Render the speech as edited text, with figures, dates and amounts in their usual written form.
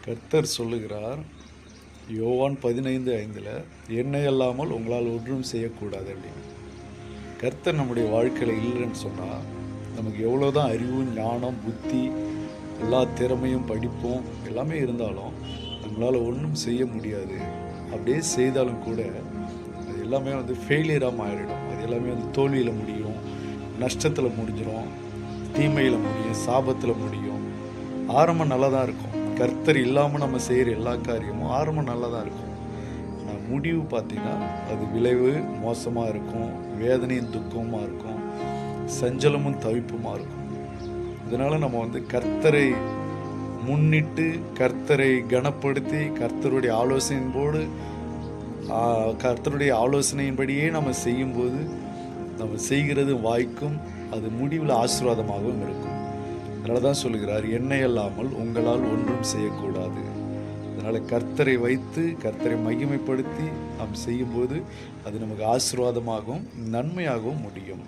கர்த்தர் சொல்லுகிறார், யோவான் 15:5, என்னை அல்லாமல் உங்களால் ஒன்றும் செய்யக்கூடாது அப்படின்னு. கர்த்தர் நம்முடைய வாழ்க்கையில் இல்லைன்னு சொன்னால் நமக்கு எவ்வளோதான் அறிவு, ஞானம், புத்தி, எல்லா திறமையும், படிப்பும் எல்லாமே இருந்தாலும் நம்மளால் ஒன்றும் செய்ய முடியாது. அப்படியே செய்தாலும் கூட அது எல்லாமே ஃபெயிலியராக மாறிடும். அது எல்லாமே தோல்வியில் முடியும், நஷ்டத்தில் முடிஞ்சிடும், தீமையில் முடியும், சாபத்தில் முடியும். ஆரம்பம் நல்லா தான் இருக்கும். கர்த்தர் இல்லாமல் நம்ம செய்கிற எல்லா காரியமும் ஆரம்பம் நல்லா தான் இருக்கும். ஆனால் முடிவு பார்த்திங்கன்னா அது விளைவு மோசமாக இருக்கும், வேதனையும் துக்கமாக இருக்கும், சஞ்சலமும் தவிப்புமாக இருக்கும். இதனால் நம்ம கர்த்தரை முன்னிட்டு, கர்த்தரை கனப்படுத்தி, கர்த்தருடைய ஆலோசனையின்படியே நம்ம செய்யும்போது நம்ம செய்கிறது வாய்க்கும், அது முடிவில் ஆசீர்வாதமாகவும் இருக்கும். அதனால தான் சொல்லுகிறார், என்னை அல்லாமல் உங்களால் ஒன்றும் செய்யக்கூடாது. அதனால் கர்த்தரை வைத்து, கர்த்தரை மகிமைப்படுத்தி நாம் செய்யும்போது அது நமக்கு ஆசீர்வாதமாகவும் நன்மையாகவும் முடியும்.